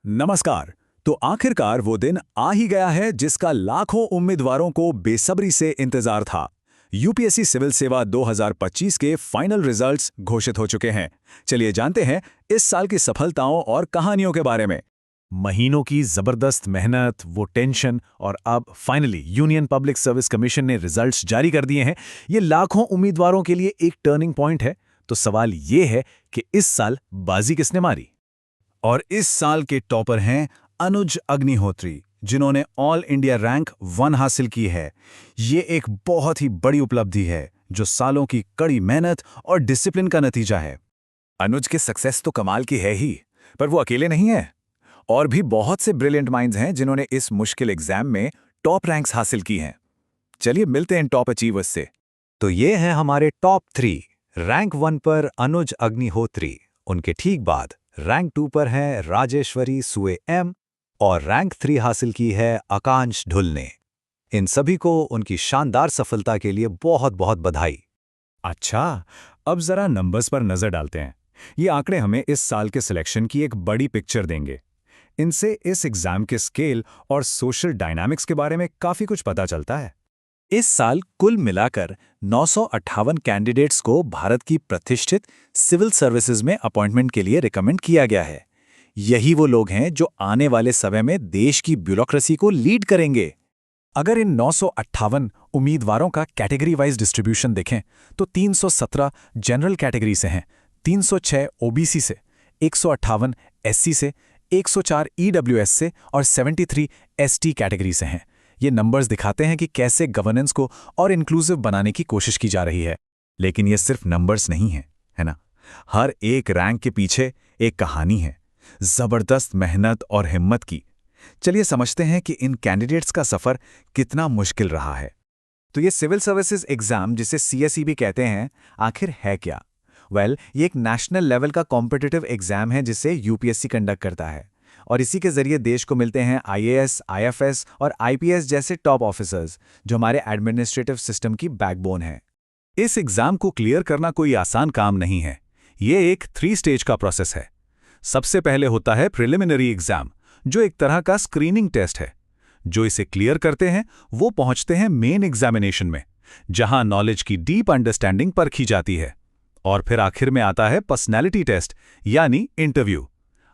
नमस्कार। तो आखिरकार वो दिन आ ही गया है जिसका लाखों उम्मीदवारों को बेसब्री से इंतजार था। यूपीएससी सिविल सेवा 2025 के फाइनल रिजल्ट्स घोषित हो चुके हैं। चलिए जानते हैं इस साल की सफलताओं और कहानियों के बारे में। महीनों की जबरदस्त मेहनत, वो टेंशन और अब finally union public service commission ने रिजल्ट्स जारी कर दिए हैं। ये लाखों उम्मीदवारों के लिए एक टर्निंग पॉइंट है। तो सवाल ये है कि इस साल बाजी किसने मारी? और इस साल के टॉपर हैं अनुज अग्निहोत्री, जिन्होंने ऑल इंडिया रैंक 1 हासिल की है। ये एक बहुत ही बड़ी उपलब्धि है जो सालों की कड़ी मेहनत और डिसिप्लिन का नतीजा है। अनुज के सक्सेस तो कमाल की है ही, पर वो अकेले नहीं है। और भी बहुत से ब्रिलियंट माइंड्स हैं जिन्होंने इस मुश्किल एग्जाम में टॉप रैंक्स हासिल की हैं। चलिए मिलते हैं टॉप अचीवर्स से। तो ये हैं हमारे टॉप 3। रैंक 1 पर अनुज अग्निहोत्री, उनके ठीक बाद रैंक 2 पर हैं राजेश्वरी सुए एम और रैंक 3 हासिल की है आकांश ढुल ने। इन सभी को उनकी शानदार सफलता के लिए बहुत बहुत बधाई। अच्छा, अब जरा नंबर्स पर नजर डालते हैं। ये आंकड़े हमें इस साल के सिलेक्शन की एक बड़ी पिक्चर देंगे। इनसे इस एग्जाम के स्केल और सोशल डायनामिक्स के बारे में काफी कुछ पता चलता है। इस साल कुल मिलाकर 958 कैंडिडेट्स को भारत की प्रतिष्ठित सिविल सर्विसेज में अपॉइंटमेंट के लिए रिकमेंड किया गया है। यही वो लोग हैं जो आने वाले समय में देश की ब्यूरोक्रेसी को लीड करेंगे। अगर इन 958 उम्मीदवारों का कैटेगरी वाइज डिस्ट्रीब्यूशन देखें तो 317 जनरल कैटेगरी से हैं, 306 ओबीसी से, 158 एससी से, 104 ईडब्ल्यूएस से और 73 एसटी कैटेगरी से हैं। ये नंबर्स दिखाते हैं कि कैसे गवर्नेंस को और इंक्लूसिव बनाने की कोशिश की जा रही है। लेकिन ये सिर्फ नंबर्स नहीं हैं, है ना? हर एक रैंक के पीछे एक कहानी है, जबरदस्त मेहनत और हिम्मत की। चलिए समझते हैं कि इन कैंडिडेट्स का सफर कितना मुश्किल रहा है। तो ये सिविल सर्विसेज एग्जाम, जिसे सीएसई भी कहते हैं, आखिर है क्या? ये एक नेशनल लेवल का कॉम्पिटिटिव एग्जाम है जिसे यूपीएससी कंडक्ट करता है। और इसी के जरिए देश को मिलते हैं आईएएस, आईएफएस और आईपीएस जैसे टॉप ऑफिसर्स, जो हमारे एडमिनिस्ट्रेटिव सिस्टम की बैकबोन है। इस एग्जाम को क्लियर करना कोई आसान काम नहीं है। ये एक 3 स्टेज का प्रोसेस है। सबसे पहले होता है प्रिलिमिनरी एग्जाम, जो एक तरह का स्क्रीनिंग टेस्ट है। जो इसे क्लियर करते हैं वो पहुंचते हैं मेन एग्जामिनेशन में, जहां नॉलेज की डीप अंडरस्टैंडिंग परखी जाती है। और फिर आखिर में आता है पर्सनैलिटी टेस्ट, यानी इंटरव्यू।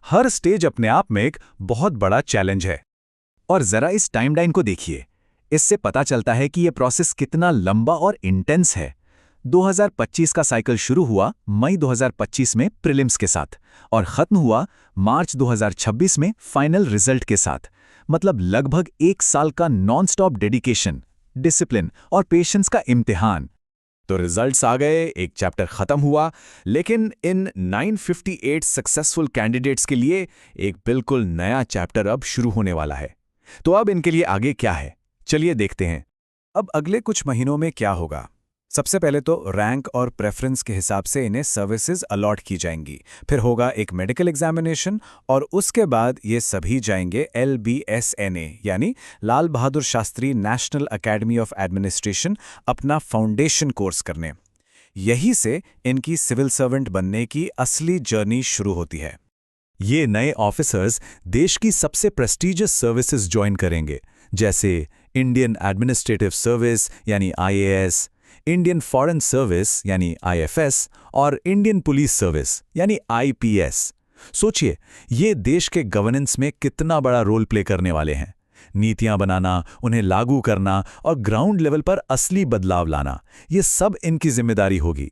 हर स्टेज अपने आप में एक बहुत बड़ा चैलेंज है। और जरा इस टाइमलाइन को देखिए, इससे पता चलता है कि यह प्रोसेस कितना लंबा और इंटेंस है। 2025 का साइकिल शुरू हुआ मई 2025 में प्रीलिम्स के साथ और खत्म हुआ मार्च 2026 में फाइनल रिजल्ट के साथ। मतलब लगभग 1 साल का नॉन-स्टॉप डेडिकेशन, डिसिप्लिन और पेशेंस का इम्तिहान। तो रिजल्ट्स आ गए, एक चैप्टर खत्म हुआ, लेकिन इन 958 सक्सेसफुल कैंडिडेट्स के लिए एक बिल्कुल नया चैप्टर अब शुरू होने वाला है। तो अब इनके लिए आगे क्या है, चलिए देखते हैं। अब अगले कुछ महीनों में क्या होगा? सबसे पहले तो रैंक और प्रेफरेंस के हिसाब से इन्हें सर्विसेज अलॉट की जाएंगी। फिर होगा एक मेडिकल एग्जामिनेशन और उसके बाद ये सभी जाएंगे LBSNA यानी Lal Bahadur Shastri national academy of administration अपना फाउंडेशन कोर्स करने। यहीं से इनकी सिविल सर्वेंट बनने की असली जर्नी शुरू होती है। ये नए ऑफिसर्स देश की सबसे प्रेस्टीजियस सर्विसेज ज्वाइन करेंगे, जैसे इंडियन एडमिनिस्ट्रेटिव सर्विस यानी IAS, इंडियन फॉरेन सर्विस यानी IFS और इंडियन पुलिस सर्विस यानी IPS। सोचिए, ये देश के गवर्नेंस में कितना बड़ा रोल प्ले करने वाले हैं। नीतियां बनाना, उन्हें लागू करना और ग्राउंड लेवल पर असली बदलाव लाना, ये सब इनकी जिम्मेदारी होगी।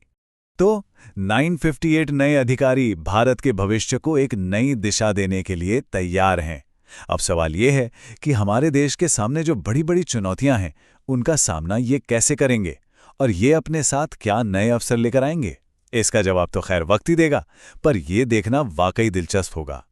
तो 958 नए अधिकारी भारत के भविष्य को एक नई दिशा देने के लिए तैयार हैं। अब सवाल ये है कि हमारे देश के सामने जो बड़ी बड़ी चुनौतियां हैं, उनका सामना ये कैसे करेंगे और ये अपने साथ क्या नए अवसर लेकर आएंगे? इसका जवाब तो खैर वक्त ही देगा, पर यह देखना वाकई दिलचस्प होगा।